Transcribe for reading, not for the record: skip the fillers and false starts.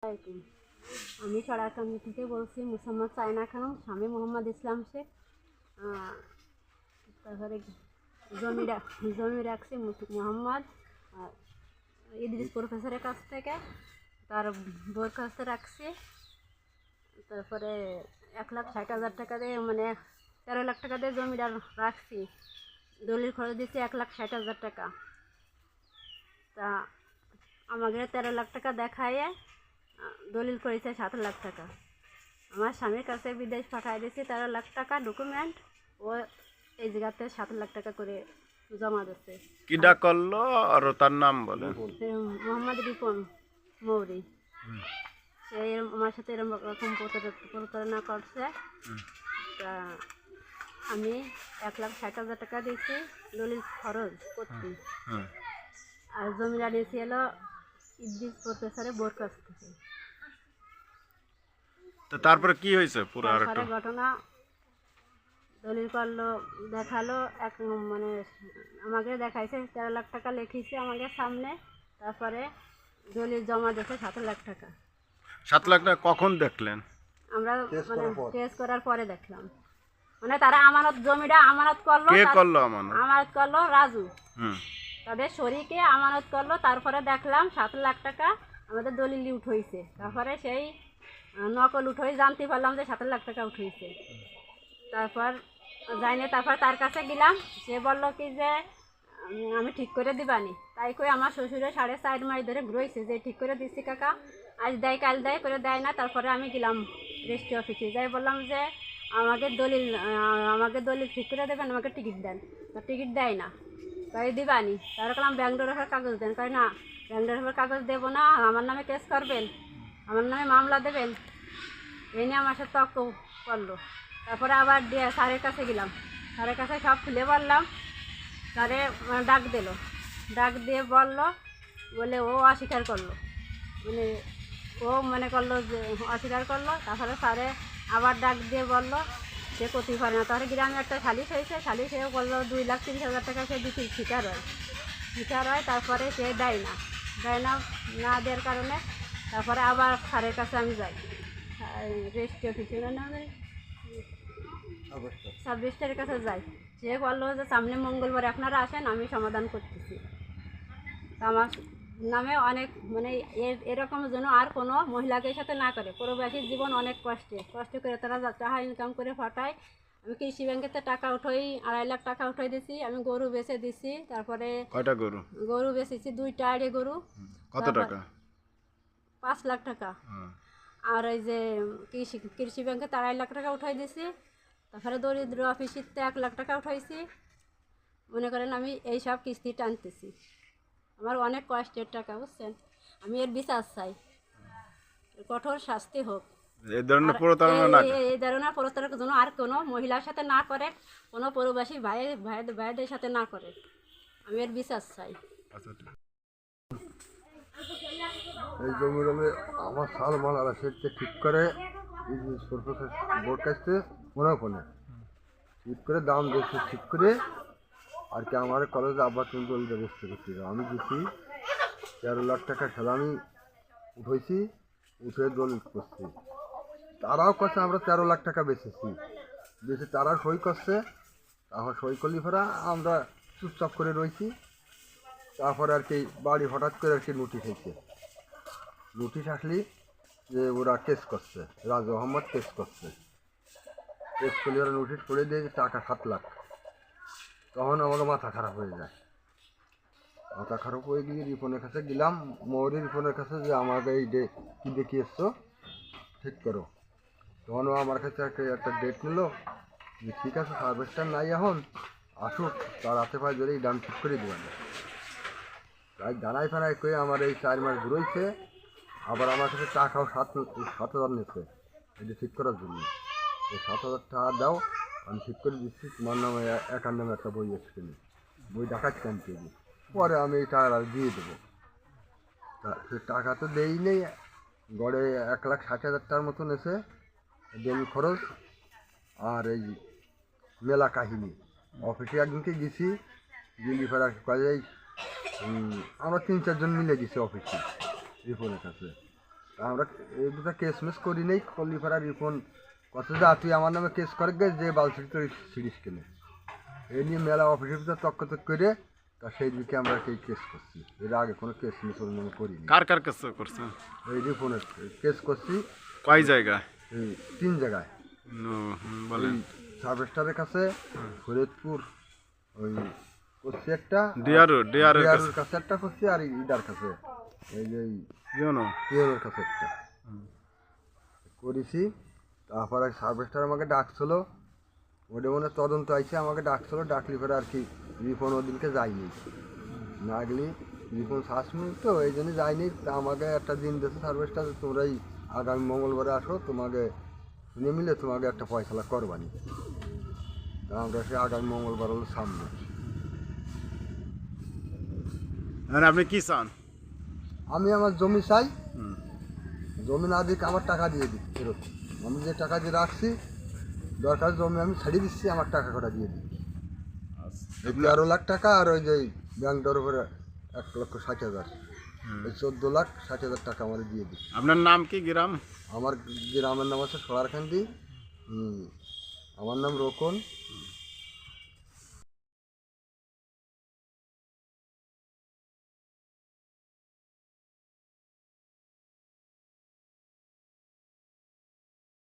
আলাইকুম। আমি সরাইকান্দি থেকে বলছি, মুসাম্মদ চায়না খানম, স্বামী মোহাম্মদ ইসলাম শেখ। তারপরে জমি রাখছি মোহাম্মদ ইদ্রিস প্রফেসরের কাছ থেকে, তার বউর কাছে রাখছি। তারপরে 1,60,000 টাকা দিয়ে, মানে 13 লাখ টাকা দিয়ে জমিটা রাখছি। দলিল খরচ দিচ্ছি 1,60,000 টাকা। তা আমাকে 13 লাখ টাকা দেখাইয়ে দলিল করেছে 7 লাখ টাকা। আমার স্বামীর কাছে বিদেশ পাঠাই দিয়েছি 13 লাখ টাকা ডকুমেন্ট। ও এই জায়গাতে 7 লাখ টাকা করে জমা দিচ্ছে। কিডা করলো আর তার নাম বলে? মোহাম্মদ রিপন মৌরি। সে আমার সাথে এরকম প্রতারণা করছে। তা আমি 1,60,000 টাকা দিয়েছি দলিল খরচ করতে। আর জমিটা নিয়েছি এলো ইদ্রিস প্রফেসরের বোর কাছ থেকে। তো তারপরে কি হয়েছে পুরো? আর তারপরে ঘটনা দলিল করলো, দেখালো মানে আমাকে দেখাইছে 13 লাখ টাকা লিখিছে আমাকে সামনে। তারপরে দলিল জমা দিয়েছে 7 লাখ টাকা। 7 লাখ টাকা কখন দেখলেন? আমরা মানে টেস্ট করার পরে দেখলাম। মানে তারা জমিটা আমানত করলো। কে করলো আমানত? আমানত করলো রাজু। তাদের শরীকে আমানত করলো। তারপরে দেখলাম 7 লাখ টাকা আমাদের দলিল উঠেছে। তারপরে সেই নকল উঠেই জানতে পারলাম যে 7 লাখ টাকা উঠেছে। তারপর যাইনি, তারপর তার কাছে গেলাম। সে বলল কি যে আমি ঠিক করে দিবানি। তাই কই আমার শ্বশুরে 4.5 মাস ধরে ঘুরেছে যে ঠিক করে দিচ্ছি কাকা, আজ দেয় কাল দেয় করে দেয় না। তারপরে আমি গেলাম রেজিস্ট্রি অফিসে, যাই বললাম যে আমাকে দলিল ঠিক করে দেবেন, আমাকে টিকিট দেন। তো টিকিট দেয় না, তাই দিবানি। তারপর বললাম ব্যাংক কাগজ দেন। কয় না, ব্যাংক কাগজ দেবো না, আমার নামে কেস করবেন, আমার নামে মামলা দেবেন। এই নিয়ে আমার সাথে তর্ক করলো। তারপরে আবার স্যারের কাছে গেলাম, স্যারের কাছে সব খুলে বললাম। স্যারে ডাক দিল, ডাক দিয়ে বলে ও অস্বীকার করলো, মানে ও মনে করলো যে অস্বীকার করলো। তারপরে স্যারে আবার ডাক দিয়ে বললো সে করতেই পারে না। তাহলে গ্রামে একটা সালিশ হয়েছে, সালিশ হয়ে বললো 2,30,000 টাকা সে দিতে স্বীকার হয়। তারপরে সে দেয় না না দেওয়ার কারণে তারপরে আবার স্যারের কাছে আমি যাই, রেজিস্ট্রি অফিসের নামে সাব রেজিস্ট্রারের কাছে যাই। সে বললো যে সামনে মঙ্গলবার আপনারা আসেন, আমি সমাধান করতেছি। আমার নামে অনেক, মানে এরকম যেন আর কোনো মহিলাকে সাথে না করে। প্রবাসীর জীবন অনেক কষ্ট করে তারা টাকা ইনকাম করে পাঠায়। আমি কৃষি ব্যাংকেতে টাকা উঠাই, 2.5 লাখ টাকা উঠাই দিছি। আমি গরু বেচে দিছি। তারপরে কয়টা গরু? গরু বেচেছি 2টা আড়ে গরু। কত টাকা? 5 লাখ টাকা। আর ওই যে কৃষি ব্যাংকে 2.5 লাখ টাকা উঠাই দিছি। তারপরে দরিদ্র অফিসিতে 1 লাখ টাকা উঠাইছি। মনে করেন আমি এই সব কিস্তি টানতেছি। আমার অনেক কষ্টের টাকা, বুঝছেন। আমি এর বিচার চাই, কঠোর শাস্তি হোক। এই ধরনের প্রতারণা না, এই ধরনের প্রতারণা যেন আর কোনো মহিলার সাথে না করে, কোনো প্রবাসী ভাইদের সাথে না করে। আমি এর বিচার চাই। এই জমি আমার সালমান আলা সেটকে ঠিক করে বোর্ড কাছতে মনে ফোনে ঠিক করে দাম দিয়েছে, ঠিক করে আর কি আমার কলেজে আবার তুমি দলিল ব্যবস্থা করতে। আমি দিচ্ছি 13 লাখ টাকা খেলা আমি উঠেছি, উঠে দলিল করছি। তারাও করছে আমরা 13 লাখ টাকা বেচেছি, তারা সই করছে। তারপর সই করলি ফেরা আমরা চুপচাপ করে রয়েছি। তারপরে আর কি বাড়ি হঠাৎ করে আর কি নোটিশ আসলি যে ওরা কেস করছে, রাজু আহমদ কেস করছে। কেস করলে ওরা নোটিশ করে দিয়ে টাকা 7 লাখ। তখন আমাকে মাথা খারাপ হয়ে যায়। মাথা খারাপ হয়ে গিয়ে রিপনের কাছে গেলাম, মৌরি রিপনের কাছে, যে আমাকে এই কী দেখি এসছো ঠিক করো। তখন ও আমার কাছে একটা ডেট নিল যে ঠিক আছে হারভেস্টার নাই এখন, আসুক তার হাতে পায়ে ধরে এই দাম ঠিক করে দেবেন। তাই দাঁড়াই ফাড়াই করে আমার এই 4 মাস ঘুরেছে। আবার আমার কাছে টাকাও 7,000 নিচ্ছে এটা ঠিক করার জন্য। এই 7,000 টাকা দাও, আমি ঠিক করে দিচ্ছি। তোমার নামে একার নামে একটা বই এসছে, বই দেখাচ্ছি আমি পেয়ে। পরে আমি এই টাকা দিয়ে দেবো। তা সে টাকা তো দেই নেই। গড়ে 1,60,000 টাকার মতন এসে জমি খরচ আর এই মেলা কাহিনী। অফিসে একদিনকে গেছি, গেলি ফেরা কাজেই আমরা 3-4 জন মিলে গেছি অফিসে রিপনের কাছে। আমরা এই দুটো কেস মিস করি নেই, করলি ফেরা রিফোন কত যা তুই আমার নামে কেস করে গে যে বালসিটি তো সিরিজ কেনে এই নিয়ে মেলা অফিসে তক্ক করে তা সেই দিকে আমরা এই কেস করছি। এর আগে কোনো কেস মিস ওর নামে করিনি। কার কার কাছে করছেন? এই রিফোনের কেস করছি কয় জায়গায়? এই 3 জায়গায়। বলেন। সার্ভেস্টারের কাছে, ফরিদপুর ওই করছি একটা, ডিআরের কাছে একটা করছি, আর ইদার কাছে এই যে জানো পিওরের কাছে একটা করেছি। তারপরে সার্ভেস্টার আমাকে ডাকছিল, ওটা মনে হয় তদন্ত আইছে, আমাকে ডাকছিল, ডাকলি পরে আর কি রিফোন ওদিনকে যায়নি, না গেলি রিফোন শাসমি তো এই জন্য যায়নি। তা আমাকে একটা দিন দিয়েছে সার্ভেস্টার, তোমরাই আগামী মঙ্গলবারে আসো, তোমাকে শুনে মিলে তোমাকে একটা ফয়সালা করবানি। তা আমরা সে আগামী মঙ্গলবার হলো সামনে। মানে আপনি কি চান? আমি আমার জমি চাই, হুম। জমি না দিক আমার টাকা দিয়ে দিই ফেরত। আমি যে টাকা দিয়ে রাখছি, দরকার জমি আমি ছাড়িয়ে দিচ্ছি, আমার টাকা কটা দিয়ে দিই। এই 13 লাখ টাকা আর ওই যে ব্যাংক ডর উপরে 1,60,000, এই 14,60,000 টাকা আমার দিয়ে দিই। আপনার নাম কি, গ্রাম? আমার গ্রামের নাম আছে সোয়ারকান্দি, আমার নাম রোকন।